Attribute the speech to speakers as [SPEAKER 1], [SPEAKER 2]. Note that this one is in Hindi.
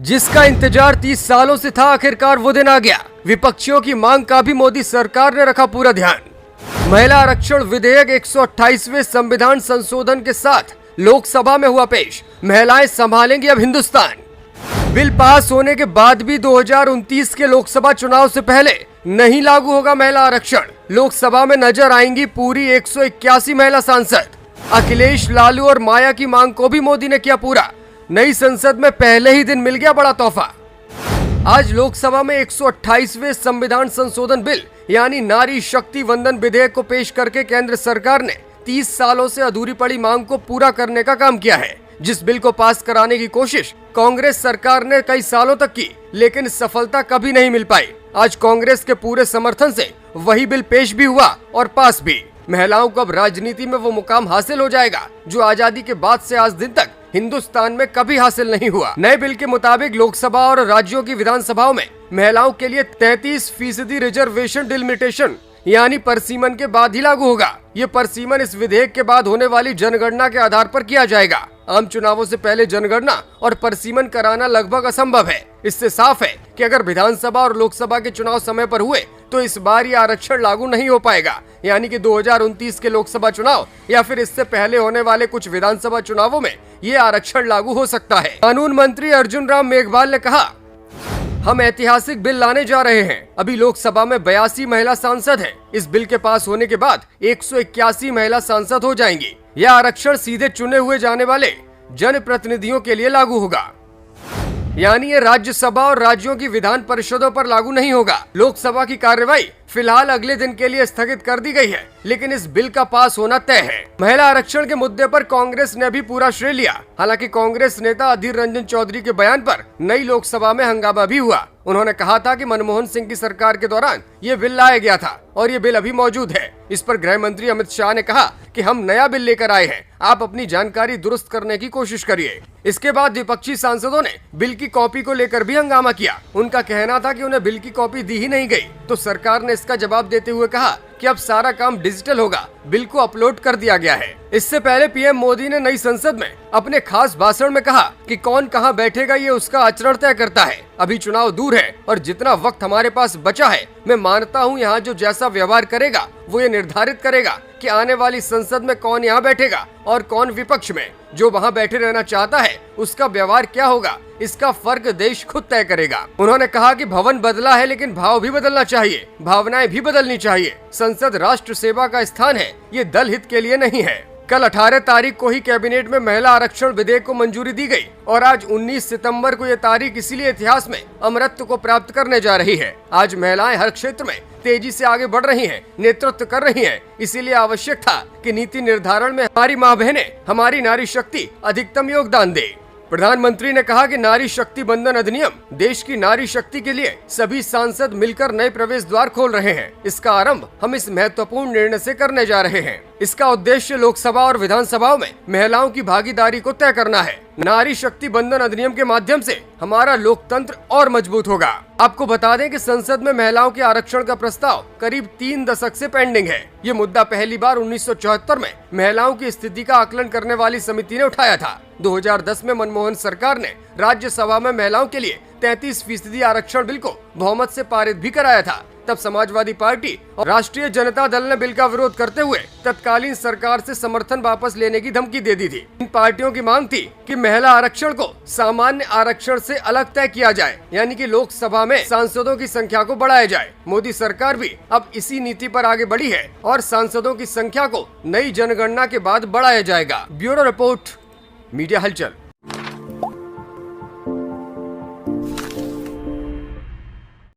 [SPEAKER 1] जिसका इंतजार 30 सालों से था, आखिरकार वो दिन आ गया। विपक्षियों की मांग का भी मोदी सरकार ने रखा पूरा ध्यान। महिला आरक्षण विधेयक 128वें संविधान संशोधन के साथ लोकसभा में हुआ पेश। महिलाएं संभालेंगी अब हिंदुस्तान। बिल पास होने के बाद भी 2029 के लोकसभा चुनाव से पहले नहीं लागू होगा महिला आरक्षण। लोकसभा में नजर आएंगी पूरी 181 महिला सांसद। अखिलेश, लालू और माया की मांग को भी मोदी ने किया पूरा। नई संसद में पहले ही दिन मिल गया बड़ा तोहफा। आज लोकसभा में 128वें संविधान संशोधन बिल यानी नारी शक्ति वंदन विधेयक को पेश करके केंद्र सरकार ने 30 सालों से अधूरी पड़ी मांग को पूरा करने का काम किया है। जिस बिल को पास कराने की कोशिश कांग्रेस सरकार ने कई सालों तक की, लेकिन सफलता कभी नहीं मिल पाई। आज कांग्रेस के पूरे समर्थन से वही बिल पेश भी हुआ और पास भी। महिलाओं को अब राजनीति में वो मुकाम हासिल हो जाएगा जो आजादी के बाद से आज दिन तक हिंदुस्तान में कभी हासिल नहीं हुआ। नए बिल के मुताबिक लोकसभा और राज्यों की विधानसभाओं में महिलाओं के लिए 33% रिजर्वेशन डिलिमिटेशन यानी परसीमन के बाद ही लागू होगा। ये परसीमन इस विधेयक के बाद होने वाली जनगणना के आधार पर किया जाएगा। आम चुनावों से पहले जनगणना और परसीमन कराना लगभग असंभव है। इससे साफ है कि अगर विधानसभा और लोकसभा के चुनाव समय पर हुए तो इस बार ये आरक्षण लागू नहीं हो पाएगा, यानी कि 2029 के लोकसभा चुनाव या फिर इससे पहले होने वाले कुछ विधानसभा चुनावों में ये आरक्षण लागू हो सकता है। कानून मंत्री अर्जुन राम मेघवाल ने कहा, हम ऐतिहासिक बिल लाने जा रहे हैं। अभी लोकसभा में 82 महिला सांसद हैं। इस बिल के पास होने के बाद 181 महिला सांसद हो जाएंगी। यह आरक्षण सीधे चुने हुए जाने वाले जनप्रतिनिधियों के लिए लागू होगा, यानी ये राज्यसभा और राज्यों की विधान परिषदों पर लागू नहीं होगा। लोकसभा की कार्यवाही फिलहाल अगले दिन के लिए स्थगित कर दी गई है, लेकिन इस बिल का पास होना तय है। महिला आरक्षण के मुद्दे पर कांग्रेस ने भी पूरा श्रेय लिया। हालांकि कांग्रेस नेता अधीर रंजन चौधरी के बयान पर नई लोकसभा में हंगामा भी हुआ। उन्होंने कहा था कि मनमोहन सिंह की सरकार के दौरान ये बिल लाया गया था और ये बिल अभी मौजूद है। इस पर गृह मंत्री अमित शाह ने कहा कि हम नया बिल लेकर आए हैं, आप अपनी जानकारी दुरुस्त करने की कोशिश करिए। इसके बाद विपक्षी सांसदों ने बिल की कॉपी को लेकर भी हंगामा किया। उनका कहना था कि उन्हें बिल की कॉपी दी ही नहीं गई, तो सरकार ने इसका जवाब देते हुए कहा कि अब सारा काम डिजिटल होगा, बिल को अपलोड कर दिया गया है। इससे पहले पीएम मोदी ने नई संसद में अपने खास भाषण में कहा कि कौन कहां बैठेगा ये उसका आचरण तय करता है। अभी चुनाव दूर है और जितना वक्त हमारे पास बचा है, मैं मानता हूं यहाँ जो जैसा व्यवहार करेगा वो ये निर्धारित करेगा कि आने वाली संसद में कौन यहाँ बैठेगा और कौन विपक्ष में। जो वहाँ बैठे रहना चाहता है उसका व्यवहार क्या होगा, इसका फर्क देश खुद तय करेगा। उन्होंने कहा कि भवन बदला है लेकिन भाव भी बदलना चाहिए, भावनाएं भी बदलनी चाहिए। संसद राष्ट्र सेवा का स्थान है, ये दल हित के लिए नहीं है। कल 18 तारीख को ही कैबिनेट में महिला आरक्षण विधेयक को मंजूरी दी गई और आज 19 सितंबर को ये तारीख इसीलिए इतिहास में अमरत्व को प्राप्त करने जा रही है। आज महिलाएं हर क्षेत्र में तेजी से आगे बढ़ रही हैं, नेतृत्व कर रही हैं। इसीलिए आवश्यक था कि नीति निर्धारण में हमारी माँ बहनें, हमारी नारी शक्ति अधिकतम योगदान दे। प्रधानमंत्री ने कहा कि नारी शक्ति बंधन अधिनियम देश की नारी शक्ति के लिए सभी सांसद मिलकर नए प्रवेश द्वार खोल रहे हैं। इसका आरंभ हम इस महत्वपूर्ण निर्णय से करने जा रहे हैं। इसका उद्देश्य लोकसभा और विधानसभाओं में महिलाओं की भागीदारी को तय करना है। नारी शक्ति बंधन अधिनियम के माध्यम से हमारा लोकतंत्र और मजबूत होगा। आपको बता दें कि संसद में महिलाओं के आरक्षण का प्रस्ताव करीब 3 दशक से पेंडिंग है। ये मुद्दा पहली बार 1974 में महिलाओं की स्थिति का आकलन करने वाली समिति ने उठाया था। 2010 में मनमोहन सरकार ने राज्यसभा में महिलाओं के लिए 33% आरक्षण बिल को बहुमत से पारित भी कराया था। तब समाजवादी पार्टी और राष्ट्रीय जनता दल ने बिल का विरोध करते हुए तत्कालीन सरकार से समर्थन वापस लेने की धमकी दे दी थी। इन पार्टियों की मांग थी कि महिला आरक्षण को सामान्य आरक्षण से अलग तय किया जाए, यानी कि लोकसभा में सांसदों की संख्या को बढ़ाया जाए। मोदी सरकार भी अब इसी नीति पर आगे बढ़ी है और सांसदों की संख्या को नई जनगणना के बाद बढ़ाया जाएगा। ब्यूरो रिपोर्ट, मीडिया हलचल।